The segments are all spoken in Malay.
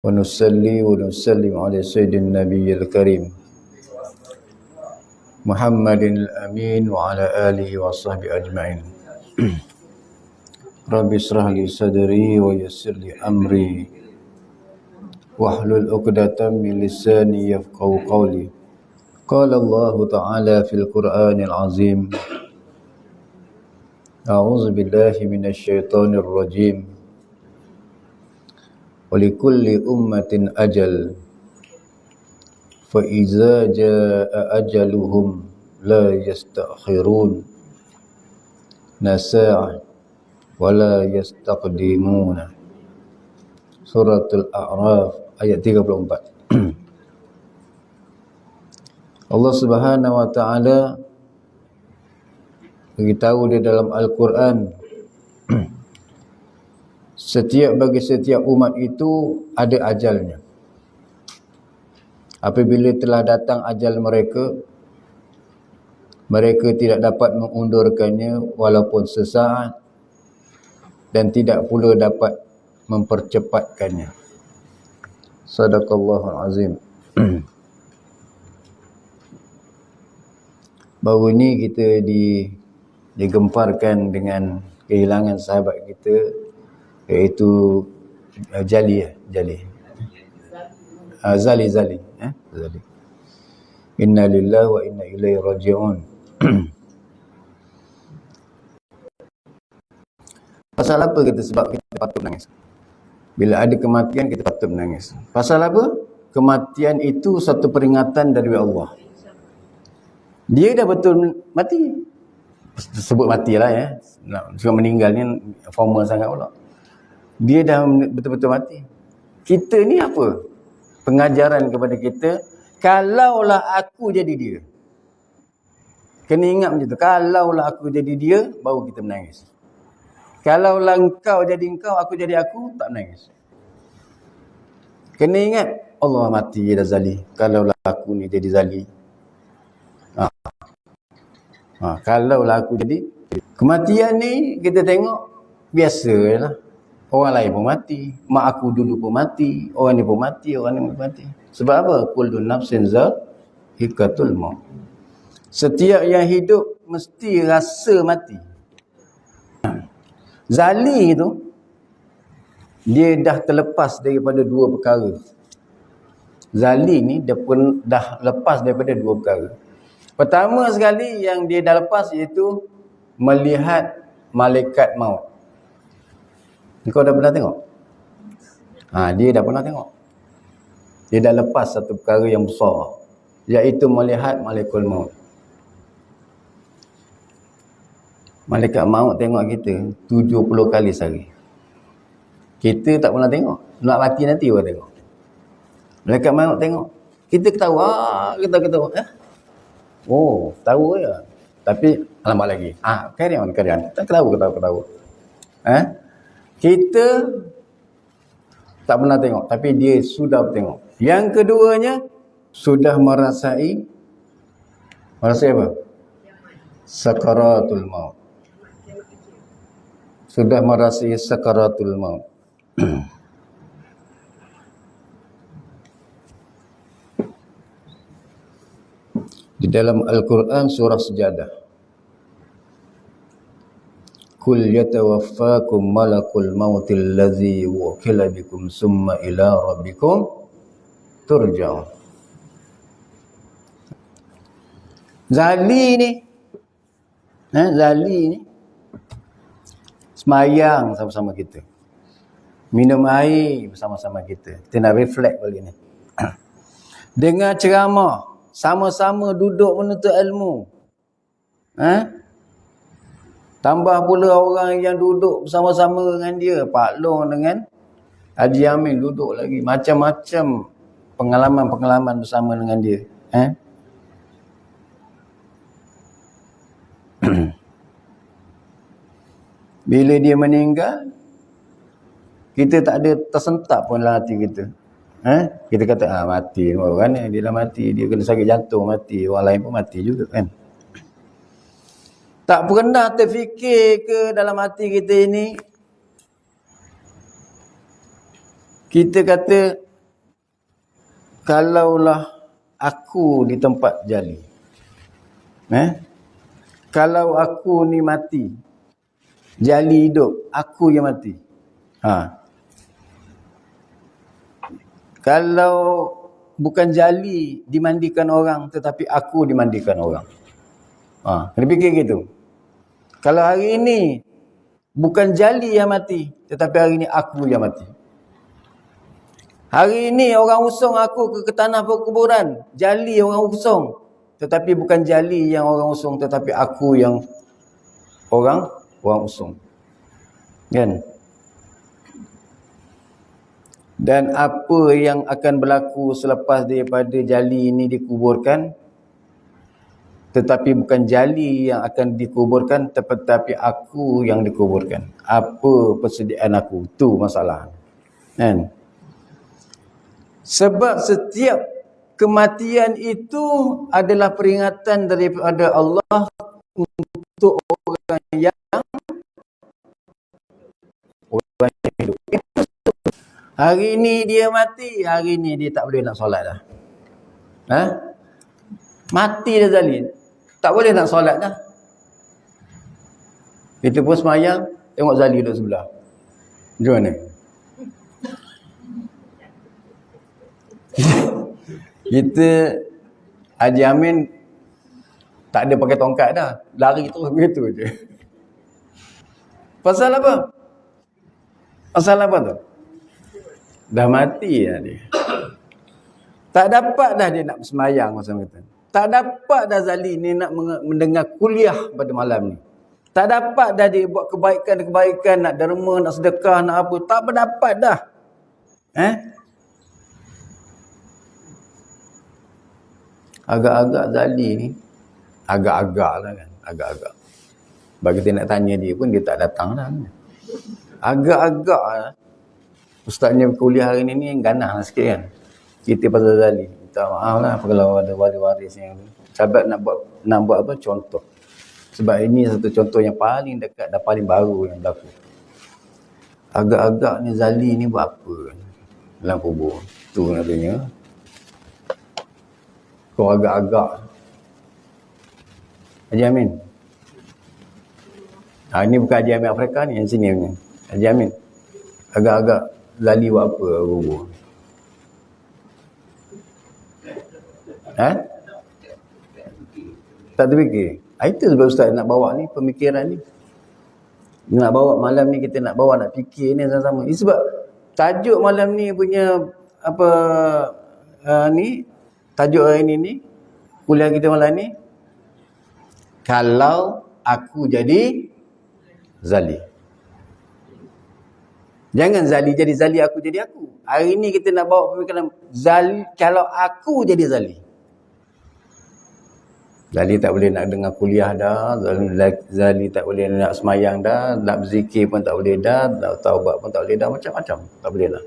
ونصلي ونسلم على سيد النبي الكريم محمد الأمين وعلى آله وصحبه أجمعين. رب اشرح لي صدري ويسر لي أمري واحلل عقدة من لساني يفقهوا قولي. قال الله تعالى في القرآن العظيم: أعوذ بالله من الشيطان الرجيم. ولكل أمة أجل فإذا جاء أجلهم لا يستأخرون ساعة ولا يستقدمون. Surah Al-A'raf ayat 34. Allah Subhanahu wa taala beritahu di dalam Al-Quran, bagi setiap umat itu ada ajalnya. Apabila telah datang ajal mereka, mereka tidak dapat mengundurkannya walaupun sesaat, dan tidak pula dapat mempercepatkannya. Sadaqallahul azim. Baru ni kita digemparkan dengan kehilangan sahabat kita, iaitu Zali. Inna lillahi wa inna ilaihi raji'un. Pasal apa kita sebab kita patut menangis? Bila ada kematian kita patut menangis. Pasal apa? Kematian itu satu peringatan dari Allah. Dia dah betul mati. Sebut matilah ya. Sebab meninggal ni formal sangat pula. Dia dah betul-betul mati. Kita ni apa? Pengajaran kepada kita, kalaulah aku jadi dia. Kena ingat macam tu. Kalaulah aku jadi dia, baru kita menangis. Kalaulah engkau jadi engkau, aku jadi aku, tak menangis. Kena ingat, Allah mati dah Zali. Kalaulah aku ni jadi Zali. Kalaulah aku jadi. Kematian ni kita tengok biasalah. Orang lain pun mati. Mak aku dulu pun mati. Orang ni pun mati. Orang ni pun mati. Sebab apa? Kullu nafsin za'iqatul maut. Setiap yang hidup mesti rasa mati. Zali tu, dia dah terlepas daripada dua perkara. Zali ni dia pun dah lepas daripada dua perkara. Pertama sekali yang dia dah lepas iaitu melihat malaikat maut. Kau dah pernah tengok? Dia dah pernah tengok. Dia dah lepas satu perkara yang besar, iaitu melihat malaikat maut. Malaikat maut tengok kita 70 kali sehari. Kita tak pernah tengok. Nak mati nanti baru tengok. Malaikat maut tengok. Kita ketawa. Ketawa. Oh, tahu ya. Tapi alamak lagi. Carry on. Tak ketawa. Kita tak pernah tengok, tapi dia sudah tengok. Yang keduanya, sudah merasai apa? Sakaratul maut. Sudah merasai sakaratul maut. Di dalam Al-Quran surah Sejadah, Kul yatawaffakum malakul mautil ladzi wukila bikum summa ila rabbikum turja'un. Zali ni semayang sama-sama kita, minum air bersama-sama kita. Kita nak reflect balik ni. Dengar ceramah, sama-sama duduk menuntut ilmu. Tambah pula orang yang duduk bersama-sama dengan dia, Pak Long dengan Haji Amin duduk lagi. Macam-macam pengalaman-pengalaman bersama dengan dia. Bila dia meninggal, kita tak ada tersentak pun dalam hati kita. Kita kata, mati. Orang ni, dia dah mati. Dia kena sakit jantung, mati. Orang lain pun mati juga kan. Tak pernah terfikir ke dalam hati kita ini, kita kata kalaulah aku di tempat Jali, kalau aku ni mati, Jali hidup, aku yang mati. Kalau bukan Jali dimandikan orang, tetapi aku dimandikan orang. Kena fikir gitu. Kalau hari ini bukan Jali yang mati, tetapi hari ini aku yang mati. Hari ini orang usung aku ke tanah perkuburan, Jali orang usung, tetapi bukan Jali yang orang usung, tetapi aku yang orang usung. Kan? Dan apa yang akan berlaku selepas daripada Jali ini dikuburkan, tetapi bukan Jali yang akan dikuburkan, tetapi aku yang dikuburkan. Apa persediaan aku? Itu masalah. Kan? Sebab setiap kematian itu adalah peringatan daripada Allah untuk orang yang hidup. Hari ini dia mati, hari ini dia tak boleh nak solat dah. Mati dah Zali, tak boleh nak solat dah. Kita pun semayang, tengok Zali duduk sebelah. Macam mana? Kita Haji Amin tak ada pakai tongkat dah, lari terus begitu je. Pasal apa? Pasal apa tu? Dah mati dah dia. Tak dapat dah dia nak semayang masa kata. Tak dapat dah Zali ni nak mendengar kuliah pada malam ni. Tak dapat dah dia buat kebaikan-kebaikan, nak derma, nak sedekah, nak apa. Tak berdapat dah. Agak-agak Zali ni, agak-agak lah kan. Agak-agak. Bagi kita nak tanya dia pun, dia tak datang dah. Agak-agak lah. Ustaznya kuliah hari ni ganah lah sikit kan. Kita pasal Zali. Minta maaf lah kalau ada waris-waris yang sahabat nak buat apa, contoh. Sebab ini satu contoh yang paling dekat dan paling baru yang berlaku. Agak-agak ni Zali ni buat apa dalam kubur? Tu katanya. Kau agak-agak. Haji Amin. Ini bukan Haji Amin Afrika ni, yang sini punya. Haji Amin. Agak-agak Zali buat apa kubur? Tak terfikir. Itu sebab Ustaz nak bawa ni, pemikiran ni. Nak bawa malam ni, kita nak bawa, nak fikir ni sama-sama. Ini sebab tajuk malam ni punya apa ni, tajuk hari ni, kuliah kita malam ni, kalau aku jadi Zali. Jangan Zali jadi Zali, aku jadi aku. Hari ni kita nak bawa pemikiran Zali, kalau aku jadi Zali. Zali tak boleh nak dengar kuliah dah, Zali tak boleh nak semayang dah, nak berzikir pun tak boleh dah, nak taubat pun tak boleh dah, macam-macam tak boleh lah.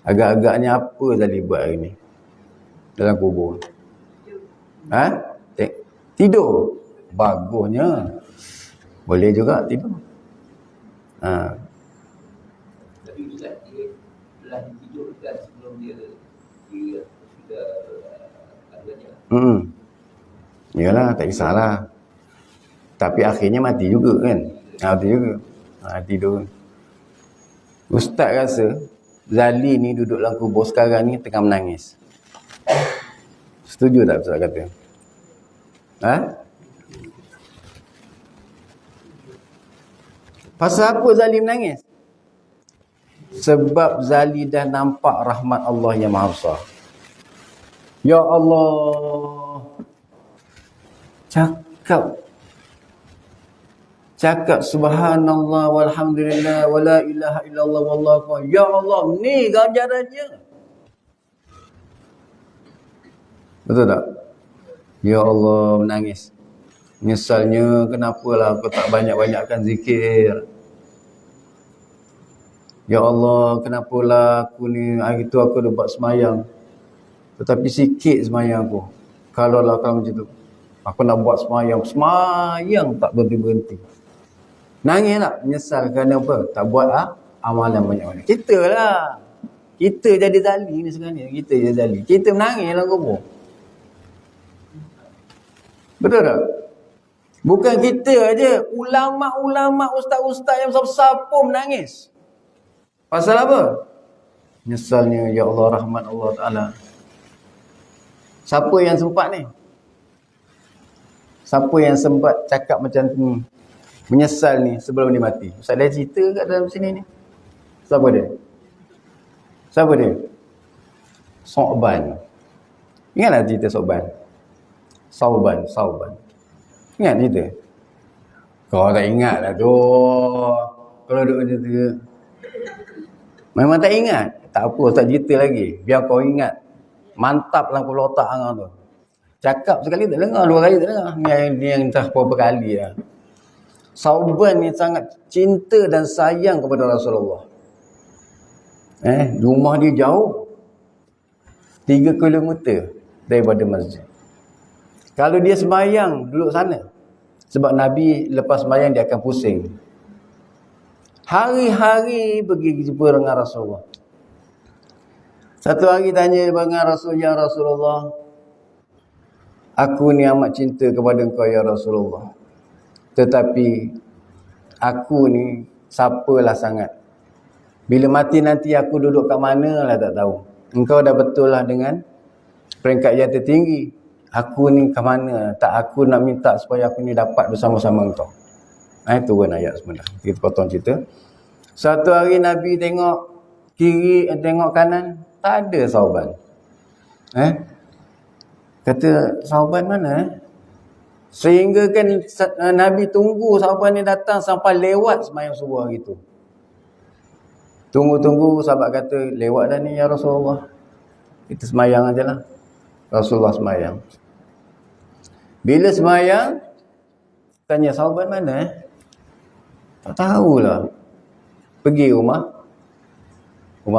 Agak-agaknya apa Zali buat hari ni dalam kubur? Tidur. Bagusnya. Boleh juga tidur. Tapi Ustaz, dia telah tidur kan sebelum dia sudah Yalah, tak kisahlah. Tapi akhirnya mati juga kan. Mati juga. Tidur. Ustaz rasa Zali ni duduk dalam kubur sekarang ni tengah menangis. Setuju tak Ustaz kata? Pasal apa Zali menangis? Sebab Zali dah nampak rahmat Allah yang Maha Besar. Ya Allah. Cakap subhanallah walhamdulillah wala ilaha illallah wallahu akbar. Ya Allah, ni ganjarannya. Betul tak? Ya Allah, menangis. Nyesalnya kenapalah aku tak banyak-banyakkan zikir. Ya Allah, kenapalah aku ni hari tu aku dah buat semayang, tetapi sikit semayang aku. Kalau macam tu, aku nak buat semayang tak berhenti-berhenti. Nangis tak? Menyesal kerana apa? Tak buat amalan banyak-banyak. Kita lah. Kita jadi zalim ni sekarang ni. Kita jadi zalim. Kita menangis dalam kubur. Betul tak? Bukan kita aja, ulama-ulama, ustaz-ustaz yang besar-besar pun menangis. Pasal apa? Nyesalnya, ya Allah, rahmat Allah Ta'ala. Siapa yang sempat ni? Siapa yang sempat cakap macam ni? Menyesal ni sebelum dia mati. Ustaz dah cerita kat dalam sini ni. Siapa dia? Siapa dia? Sauban. Ingatlah cerita Sauban. Sauban. Ingat cerita? Kau tak ingat lah tu. Kalau duduk macam tu. Memang tak ingat. Tak apa, tak cerita lagi. Biar kau ingat. Mantap lah kepala otak hang tu. Cakap sekali tak dengar, dua kali tak dengar. Ni yang entah berapa kali lah. Sauban ni sangat cinta dan sayang kepada Rasulullah. Rumah dia jauh. 3 kilometer daripada masjid. Kalau dia sembahyang duduk sana. Sebab Nabi lepas sembahyang dia akan pusing. Hari-hari pergi jumpa dengan Rasulullah. Satu hari tanya dengan Rasul, ya Rasulullah, aku ni amat cinta kepada engkau ya Rasulullah. Tetapi aku ni siapalah sangat. Bila mati nanti aku duduk kat mana lah tak tahu. Engkau dah betul lah dengan peringkat yang tertinggi. Aku ni ke mana? Tak, aku nak minta supaya aku ni dapat bersama-sama engkau. Itu kan ayat sebenarnya. Kita potong cerita. Satu hari Nabi tengok kiri, tengok kanan, tak ada Sauban. Kata, Sauban mana? Sehingga kan Nabi tunggu Sauban ni datang sampai lewat sembahyang subuh hari tu. Tunggu, sahabat kata, lewat dah ni ya Rasulullah. Kita sembahyang aje lah. Rasulullah sembahyang. Bila sembahyang, tanya Sauban mana? Tak tahulah. Pergi rumah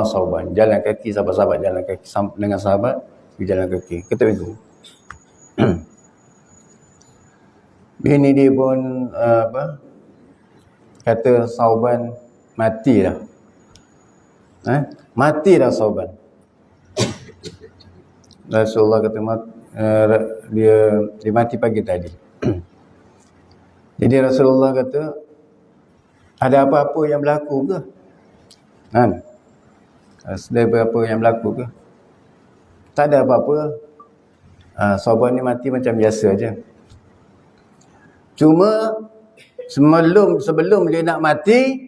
Sauban. Jalan kaki, sahabat-sahabat jalan kaki dengan sahabat, pergi jalan kaki. Kata itu. Bini dia pun kata Sauban mati dah. Mati dah Sauban. Rasulullah kata dia mati pagi tadi. Jadi Rasulullah kata, ada apa-apa yang berlaku ke? Ada apa-apa yang berlaku ke? Tak ada apa-apa. Sauban ni mati macam biasa aja. Cuma sebelum dia nak mati,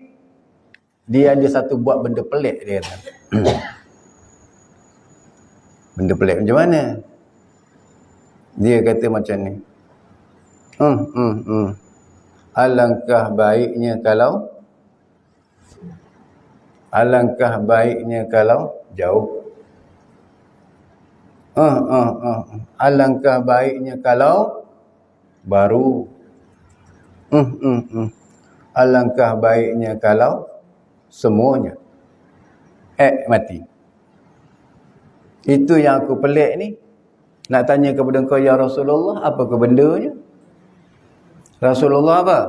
dia ada satu buat benda pelik dia kata. Benda pelik macam mana? Dia kata macam ni. Alangkah baiknya kalau jauh. Alangkah baiknya kalau baru. Alangkah baiknya kalau semuanya mati. Itu yang aku pelik ni. Nak tanya kepada engkau ya Rasulullah, apa ke bendanya? Rasulullah apa?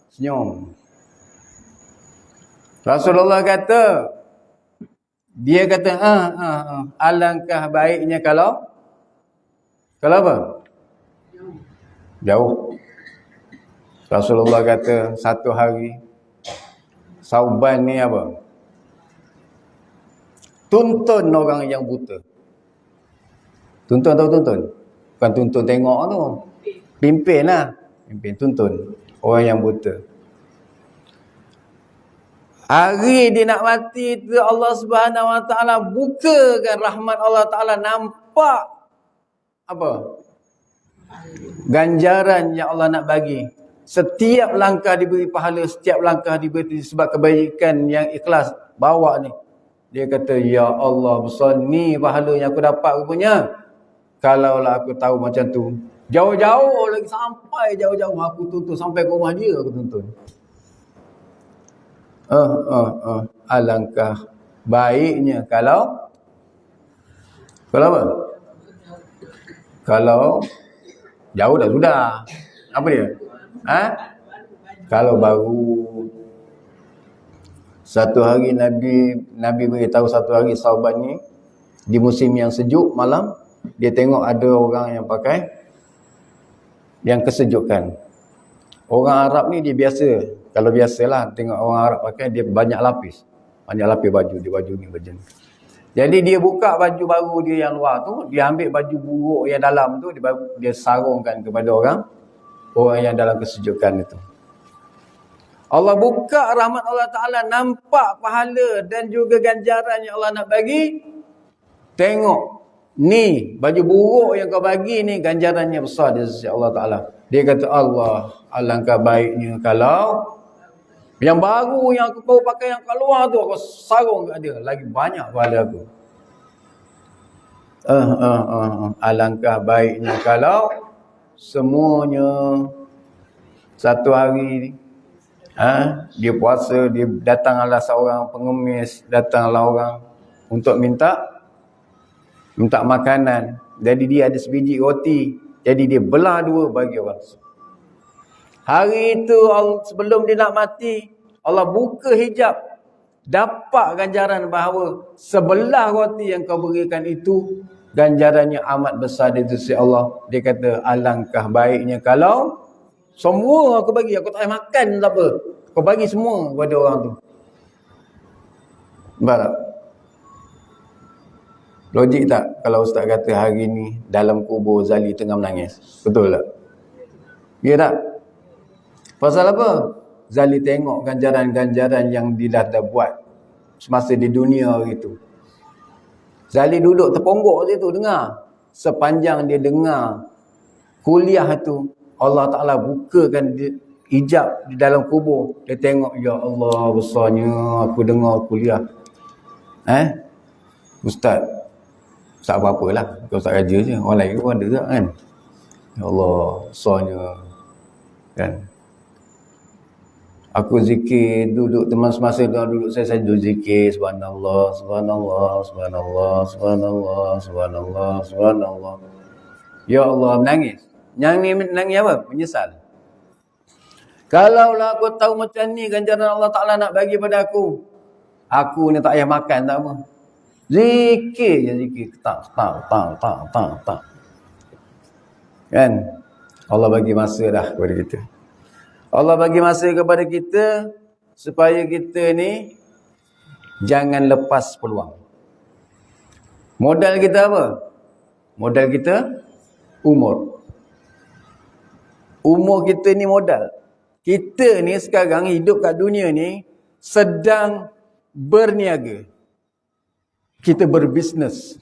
Senyum. Rasulullah kata, dia kata, alangkah baiknya kalau apa? Jauh. Rasulullah kata, satu hari Sauban ni apa? Tuntun orang yang buta. Tuntun tahu tuntun? Bukan tuntun tengok tu. Pimpin lah. Pimpin, tuntun. Orang yang buta. Hari dia nak mati tu Allah Subhanahu Wa Taala bukakan rahmat Allah Taala, nampak apa? Ganjaran yang Allah nak bagi. Setiap langkah diberi pahala, setiap langkah diberi sebab kebaikan yang ikhlas bawa ni. Dia kata, ya Allah, besar ni pahala yang aku dapat rupanya. Kalaulah aku tahu macam tu, jauh-jauh lagi, sampai jauh-jauh aku tuntun sampai ke rumah dia, aku tuntun. Alangkah baiknya kalau apa? Kalau jauh dah sudah. Apa dia? Kalau baru. Satu hari Nabi beritahu satu hari sahabat ni di musim yang sejuk malam, dia tengok ada orang yang pakai yang kesejukan. Orang Arab ni dia biasa, kalau biasalah tengok orang Arab pakai, dia banyak lapis baju, dia baju ni baju ni. Jadi dia buka baju baru dia yang luar tu, dia ambil baju buruk yang dalam tu, dia sarungkan kepada orang yang dalam kesejukan itu. Allah buka rahmat Allah Ta'ala, nampak pahala dan juga ganjaran yang Allah nak bagi. Tengok, ni baju buruk yang kau bagi ni ganjarannya besar di sisi Allah Ta'ala. Dia kata, Allah, alangkah baiknya kalau yang baru yang aku baru pakai yang kat luar tu, aku sarung kat dia, lagi banyak pahala aku. Alangkah baiknya kalau semuanya satu hari dia puasa, dia datanglah seorang pengemis, datanglah orang untuk minta makanan. Jadi dia ada sebiji roti, jadi dia belah dua bagi orang. Hari itu sebelum dia nak mati, Allah buka hijab, dapat ganjaran bahawa sebelah roti yang kau berikan itu ganjarannya amat besar di sisi Allah. Dia kata, alangkah baiknya kalau semua aku bagi, aku tak payah makan tak apa, kau bagi semua kepada orang tu. Nampak? Logik tak kalau ustaz kata hari ni dalam kubur Zali tengah menangis? Betul tak? Ya tak? Pasal apa? Zali tengok ganjaran-ganjaran yang dia dah buat semasa di dunia gitu. Zali duduk terponggok situ dengar. Sepanjang dia dengar kuliah tu, Allah Ta'ala bukakan hijab di dalam kubur. Dia tengok, ya Allah, besarnya aku dengar kuliah. Ustaz, tak apa-apalah. Kau tak kerja je. Orang lain pun ada tak kan? Ya Allah, besarnya. Kan? Aku zikir, duduk teman semasa duduk saya duduk zikir. Subhanallah, subhanallah, subhanallah, subhanallah, subhanallah, subhanallah. Ya Allah, menangis. Yang ni menangis apa? Menyesal. Kalaulah aku tahu macam ni ganjaran Allah Ta'ala nak bagi pada aku ni tak payah makan tak apa. Zikir je zikir. Tak. Kan? Allah bagi masa dah kepada kita. Allah bagi masa kepada kita supaya kita ni jangan lepas peluang. Modal kita apa? Modal kita umur. Umur kita ni modal. Kita ni sekarang hidup kat dunia ni sedang berniaga. Kita berbisnes.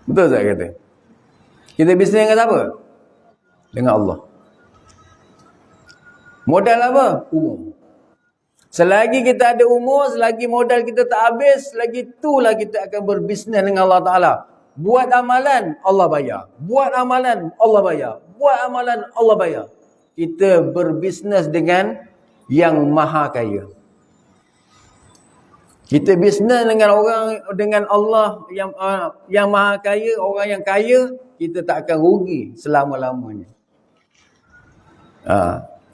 Betul tak kata? Kita bisnes dengan apa? Dengan Allah. Modal apa? Umur. Selagi kita ada umur, selagi modal kita tak habis, selagi itulah kita akan berbisnes dengan Allah Ta'ala. Buat amalan, Allah bayar. Buat amalan, Allah bayar. Buat amalan, Allah bayar. Kita berbisnes dengan yang maha kaya. Kita bisnes dengan Allah yang maha kaya, orang yang kaya, kita tak akan rugi selama-lamanya.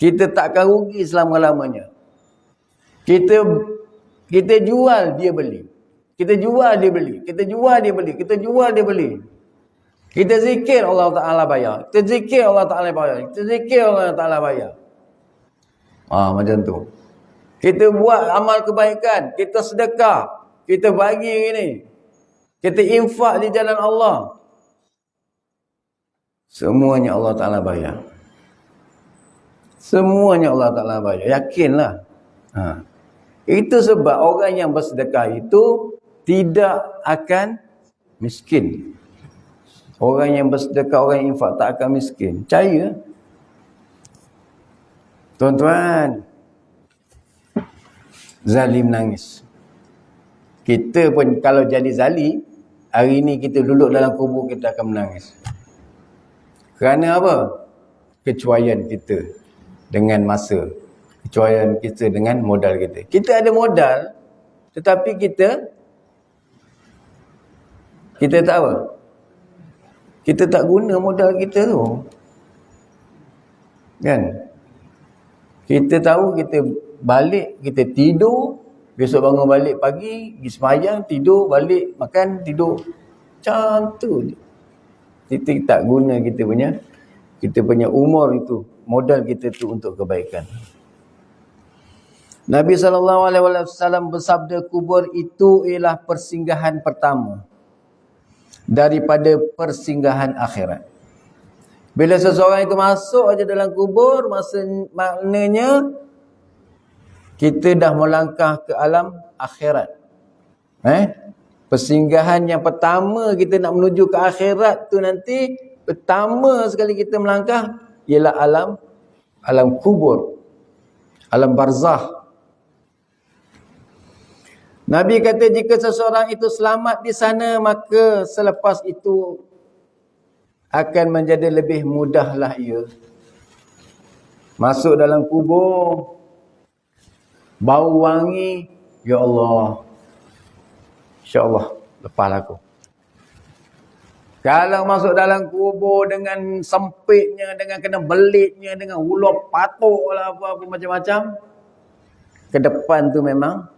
Kita tak akan rugi selama-lamanya. Kita jual, dia beli. Kita jual, dia beli. Kita jual, dia beli. Kita jual, dia beli. Kita zikir, Allah Ta'ala bayar. Kita zikir, Allah Ta'ala bayar. Kita zikir, Allah Ta'ala bayar. Macam tu. Kita buat amal kebaikan. Kita sedekah. Kita bagi ini. Kita infak di jalan Allah. Semuanya Allah Ta'ala bayar. Semuanya Allah Ta'ala bayar. Yakinlah. Itu sebab orang yang bersedekah itu tidak akan miskin. Orang yang bersedekah, orang yang infak tak akan miskin. Percaya. Tuan-tuan, Zali menangis. Kita pun kalau jadi Zali, hari ni kita duduk dalam kubur, kita akan menangis. Kerana apa? Kecuaian kita dengan masa. Kecuaian kita dengan modal kita. Kita ada modal, tetapi kita tak apa? Kita tak guna modal kita tu. Kan? Kita tahu kita balik, kita tidur, Besok bangun balik pagi, pergi sembahyang, tidur, balik, makan, tidur. Macam tu je. Kita tak guna kita punya umur itu, modal kita tu untuk kebaikan. Nabi SAW bersabda, kubur itu ialah persinggahan pertama daripada persinggahan akhirat. Bila seseorang itu masuk aja dalam kubur, maknanya kita dah melangkah ke alam akhirat. Persinggahan yang pertama kita nak menuju ke akhirat tu nanti, pertama sekali kita melangkah ialah alam kubur, alam barzakh. Nabi kata jika seseorang itu selamat di sana, maka selepas itu akan menjadi lebih mudahlah ia masuk dalam kubur. Bau wangi, ya Allah, insya-Allah lepaslah aku. Kalau masuk dalam kubur dengan sempitnya, dengan kena belitnya, dengan ular patuk lah, apa-apa macam-macam, ke depan tu memang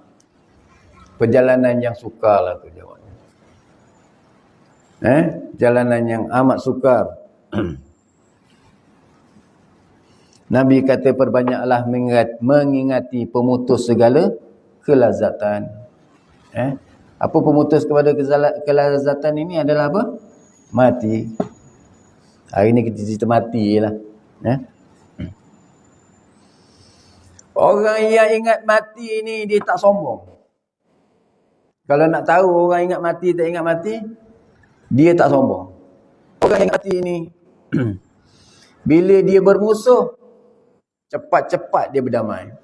perjalanan yang sukar lah tu jawabnya. Jalanan yang amat sukar. Nabi kata perbanyaklah mengingati pemutus segala kelazatan. Apa pemutus kepada kelazatan ini adalah apa? Mati. Hari ni kita cerita mati lah. Orang yang ingat mati ni dia tak sombong. Kalau nak tahu orang ingat mati tak ingat mati, dia tak sombong. Orang yang ingat mati ni bila dia bermusuh, cepat-cepat dia berdamai.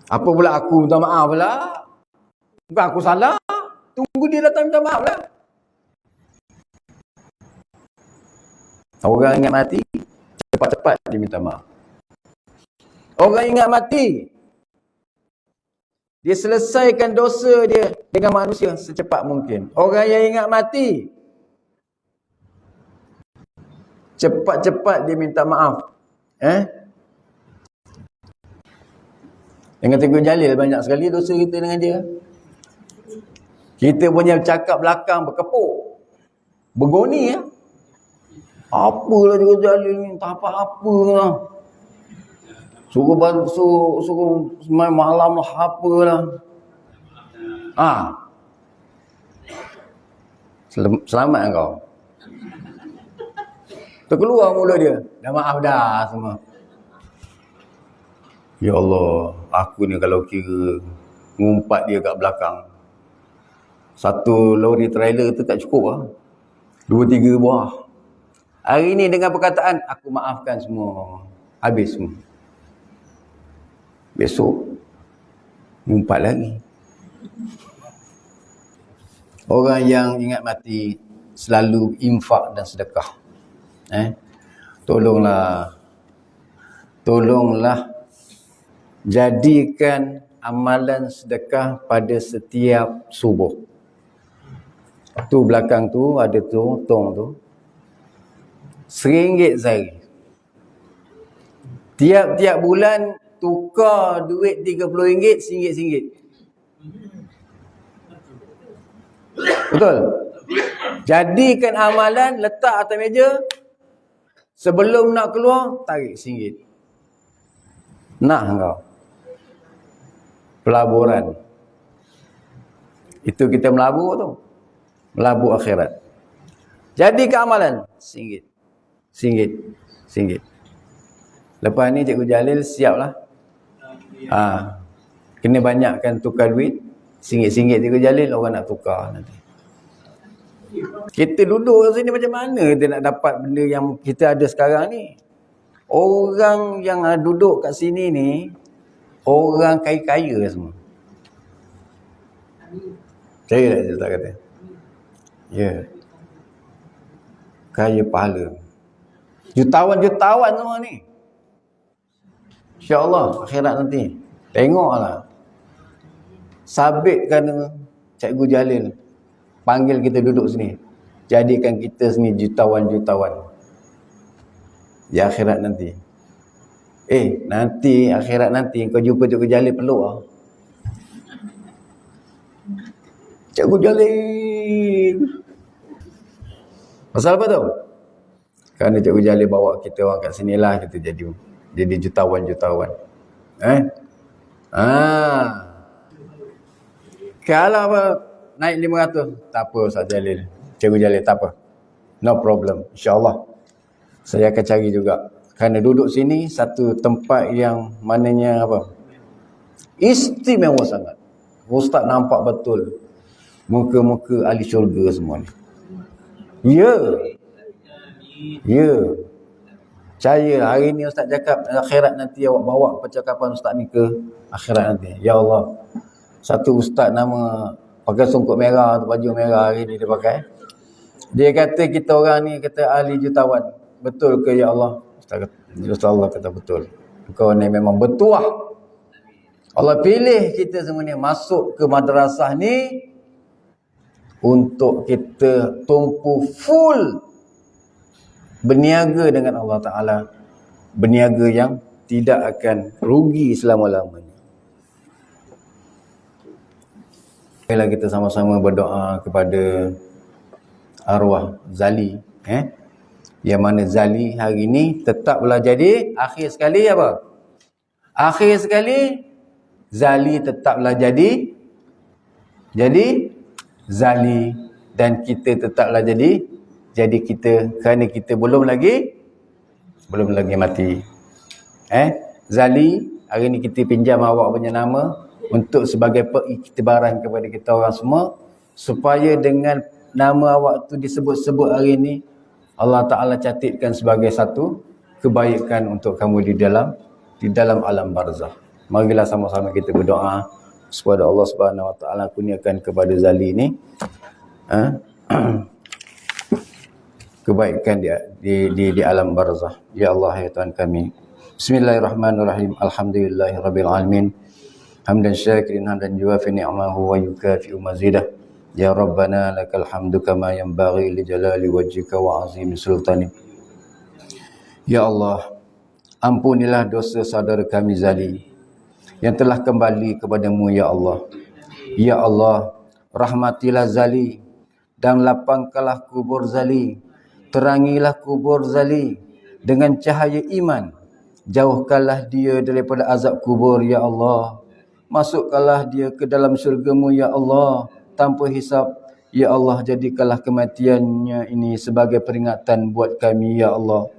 Apa pula aku minta maaf pula? Bukan aku salah. Tunggu dia datang minta maaf lah. Orang ingat mati, cepat-cepat dia minta maaf. Orang ingat mati, dia selesaikan dosa dia dengan manusia secepat mungkin. Orang yang ingat mati, cepat-cepat dia minta maaf. Dengan Tengku Jalil banyak sekali dosa kita dengan dia. Kita punya cakap belakang berkepuk, bergoni ya. Apalah Tengku Jalil ni, tak apa-apa lah. Suruh main malam lah, apalah. Selamat kau. Terkeluar mulut dia. Dah maaf dah semua. Ya Allah, aku ni kalau kira ngumpat dia kat belakang, satu lori trailer tu tak cukup lah. 2-3 buah. Hari ni dengan perkataan, aku maafkan semua. Habis semua. Besok, ngumpat lagi. Orang yang ingat mati selalu infak dan sedekah. Tolonglah jadikan amalan sedekah pada setiap subuh. Tu belakang tu ada tu tong tu, RM1 sehari. Tiap-tiap bulan tukar duit RM30 RM1. Betul? Jadikan amalan, letak atas meja, sebelum nak keluar tarik RM1. Nah kau pelaburan. Itu kita melabur tu. Melabur akhirat. Jadi keamalan RM1. Lepas ni Cikgu Jalil siaplah. Kena banyakkan tukar duit. RM1 Cikgu Jalil, orang nak tukar nanti. Kita duduk sini macam mana kita nak dapat benda yang kita ada sekarang ni? Orang yang duduk kat sini ni orang kaya-kaya semua. Saya tak kata. Ya. Kaya pahala. Jutawan-jutawan semua ni. InsyaAllah akhirat nanti. Tengoklah. Sabitkan Cikgu Jalil. Panggil kita duduk sini. Jadikan kita sini jutawan-jutawan. Di akhirat nanti. Nanti akhirat nanti kau jumpa Cikgu Jalil peluk lah. Cikgu Jalil. Pasal apa tu? Kerana Cikgu Jalil bawa kita orang kat sinilah, kita jadi jutawan-jutawan. Kalau apa naik 500, tak apa Ustaz Jalil. Cikgu Jalil, tak apa. No problem. InsyaAllah saya akan cari juga. Kerana duduk sini satu tempat yang mananya apa? Istimewa sangat. Ustaz nampak betul muka-muka ahli syurga semua ni. Ya. Percaya hari ni Ustaz cakap akhirat nanti awak bawa percakapan Ustaz ni ke akhirat nanti. Ya Allah. Satu Ustaz nama pakai songkok merah atau baju merah hari ni dia pakai. Dia kata kita orang ni kata ahli jutawan. Betul ke ya Allah? Ustaz Allah kata betul. Kau ni memang bertuah. Allah pilih kita semua ni masuk ke madrasah ni untuk kita tumpu full berniaga dengan Allah Ta'ala. Berniaga yang tidak akan rugi selama-lamanya. Bila kita sama-sama berdoa kepada arwah Zali. Yang mana Zali hari ni tetaplah jadi akhir sekali apa? Akhir sekali Zali tetaplah jadi Zali, dan kita tetaplah jadi kita, kerana kita belum lagi mati. Zali, hari ni kita pinjam awak punya nama untuk sebagai pengiktibaran kepada kita orang semua, supaya dengan nama awak tu disebut-sebut hari ni, Allah Ta'ala catatkan sebagai satu kebaikan untuk kamu di dalam alam barzah. Marilah sama-sama kita berdoa supaya Allah Subhanahu Wa Ta'ala kurniakan kepada Zali ni kebaikan di alam barzah. Ya Allah, ya Tuhan kami. Bismillahirrahmanirrahim. Alhamdulillahirabbil alamin. Hamdan syakirin hamdan yuwafi ni'amahu wa yukafi'u mazidah. Ya Rabbana lakal hamdu kama yanbaghi li jalali wajhika wa azimi sultani. Ya Allah, ampunilah dosa saudara kami Zali yang telah kembali kepadamu ya Allah. Ya Allah, rahmatilah Zali dan lapangkanlah kubur Zali. Terangilah kubur Zali dengan cahaya iman. Jauhkanlah dia daripada azab kubur ya Allah. Masukkanlah dia ke dalam syurga-Mu ya Allah tanpa hisab. Ya Allah, jadikanlah kematiannya ini sebagai peringatan buat kami ya Allah.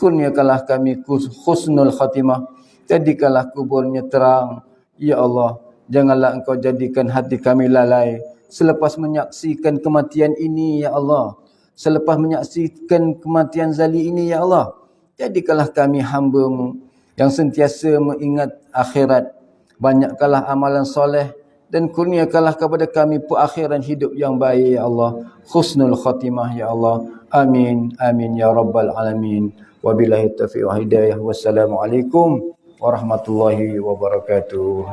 Kurniakanlah kami husnul khatimah. Jadikanlah kuburnya terang ya Allah. Janganlah Engkau jadikan hati kami lalai selepas menyaksikan kematian ini ya Allah. Selepas menyaksikan kematian Zali ini ya Allah, jadikanlah kami hamba-Mu yang sentiasa mengingat akhirat. Banyakkanlah amalan soleh dan kurniakanlah kepada kami perakhiran hidup yang baik ya Allah. Husnul khatimah ya Allah. Amin amin ya rabbal alamin. Wabillahi taufiq wa hidayah. Wassalamualaikum warahmatullahi wabarakatuh.